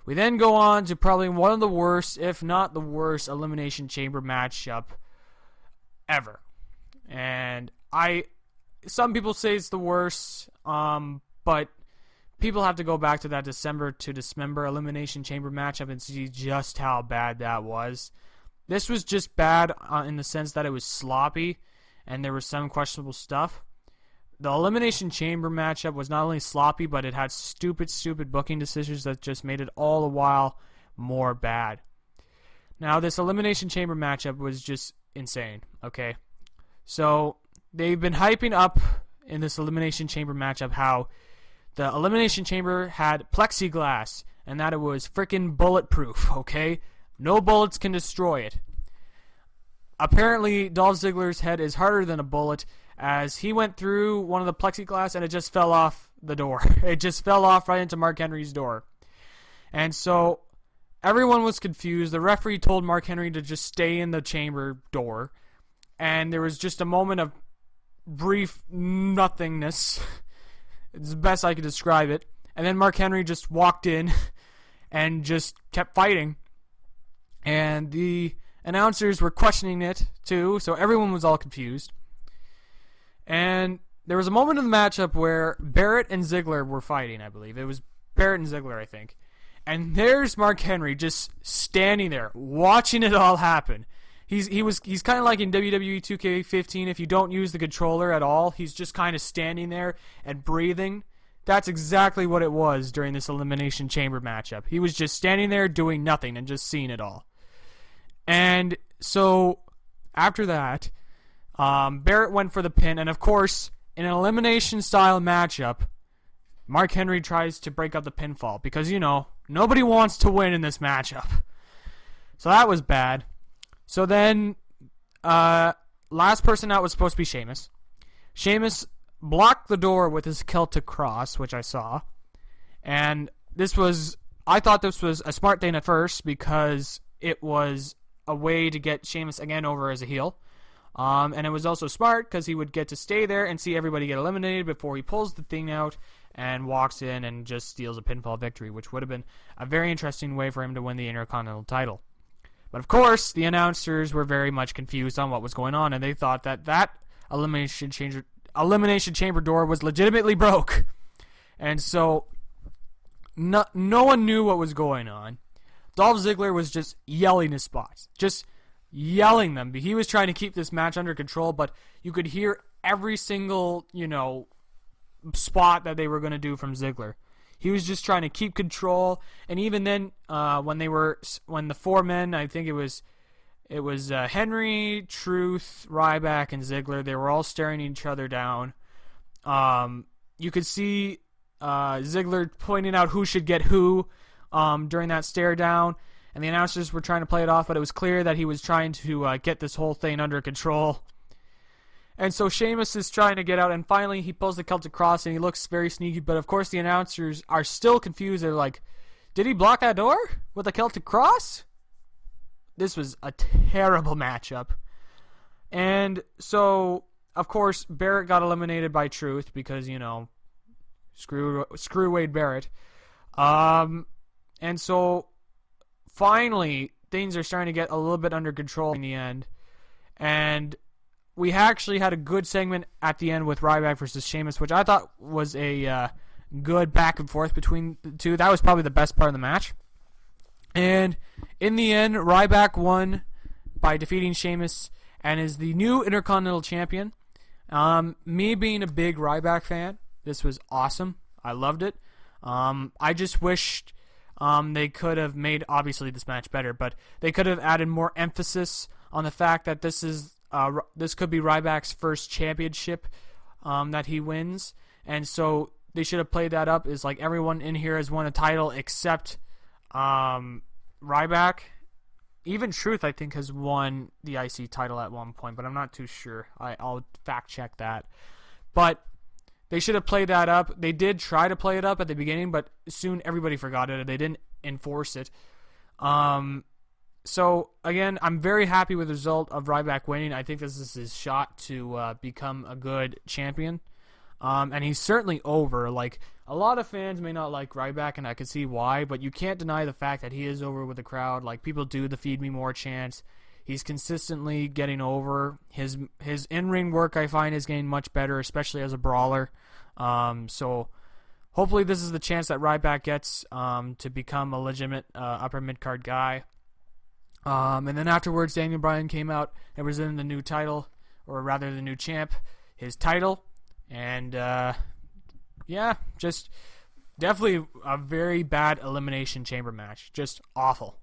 We then go on to probably one of the worst, if not the worst, Elimination Chamber matchup ever. And some people say it's the worst, but people have to go back to that December to Dismember Elimination Chamber matchup and see just how bad that was. This was just bad in the sense that it was sloppy and there was some questionable stuff. The Elimination Chamber matchup was not only sloppy, but it had stupid booking decisions that just made it all the while more bad. Now, this Elimination Chamber matchup was just insane, okay? So, they've been hyping up in this Elimination Chamber matchup how the Elimination Chamber had plexiglass and that it was freaking bulletproof, okay? No bullets can destroy it. Apparently, Dolph Ziggler's head is harder than a bullet, as he went through one of the plexiglass and it just fell off the door. It just fell off right into Mark Henry's door. And so everyone was confused. The referee told Mark Henry to just stay in the chamber door. And there was just a moment of brief nothingness. It's the best I could describe it. And then Mark Henry just walked in and just kept fighting. And the announcers were questioning it too, so everyone was all confused. And there was a moment in the matchup where Barrett and Ziggler were fighting, I believe. It was Barrett and Ziggler, I think. And there's Mark Henry just standing there, watching it all happen. He's kind of like in WWE 2K15. If you don't use the controller at all, he's just kind of standing there and breathing. That's exactly what it was during this Elimination Chamber matchup. He was just standing there doing nothing and just seeing it all. And so after that, Barrett went for the pin, and of course, in an elimination-style matchup, Mark Henry tries to break up the pinfall because, nobody wants to win in this matchup. So that was bad. So then, last person out was supposed to be Sheamus. Sheamus blocked the door with his Celtic Cross, which I saw, and I thought this was a smart thing at first because it was a way to get Sheamus again over as a heel. And it was also smart because he would get to stay there and see everybody get eliminated before he pulls the thing out and walks in and just steals a pinfall victory, which would have been a very interesting way for him to win the Intercontinental title. But of course, the announcers were very much confused on what was going on, and they thought that Elimination Chamber door was legitimately broke. And so no one knew what was going on. Dolph Ziggler was just yelling his spots. Just yelling them. He was trying to keep this match under control, but you could hear every single, spot that they were going to do from Ziggler. He was just trying to keep control, and even then, when the four men, I think it was Henry, Truth, Ryback, and Ziggler, they were all staring each other down. You could see Ziggler pointing out who should get who during that stare down. And the announcers were trying to play it off, but it was clear that he was trying to get this whole thing under control. And so Sheamus is trying to get out, and finally he pulls the Celtic Cross, and he looks very sneaky. But of course the announcers are still confused. They're like, did he block that door with the Celtic Cross? This was a terrible matchup. And so, of course, Barrett got eliminated by Truth because, screw Wade Barrett. And so finally, things are starting to get a little bit under control in the end. And we actually had a good segment at the end with Ryback versus Sheamus, which I thought was a good back and forth between the two. That was probably the best part of the match. And in the end, Ryback won by defeating Sheamus and is the new Intercontinental Champion. Me being a big Ryback fan, this was awesome. I loved it. I just wished they could have made, obviously, this match better, but they could have added more emphasis on the fact that this could be Ryback's first championship that he wins, and so they should have played that up as like everyone in here has won a title except Ryback. Even Truth, I think, has won the IC title at one point, but I'm not too sure. I'll fact check that. But they should have played that up. They did try to play it up at the beginning, but soon everybody forgot it, and they didn't enforce it. So, again, I'm very happy with the result of Ryback winning. I think this is his shot to become a good champion. And he's certainly over. Like, a lot of fans may not like Ryback, and I can see why, but you can't deny the fact that he is over with the crowd. Like, people do the Feed Me More chants. He's consistently getting over. His in-ring work, I find, is getting much better, especially as a brawler. So hopefully this is the chance that Ryback gets to become a legitimate upper mid-card guy. And then afterwards, Daniel Bryan came out and presented the new title, or rather the new champ, his title. And yeah, just definitely a very bad Elimination Chamber match. Just awful.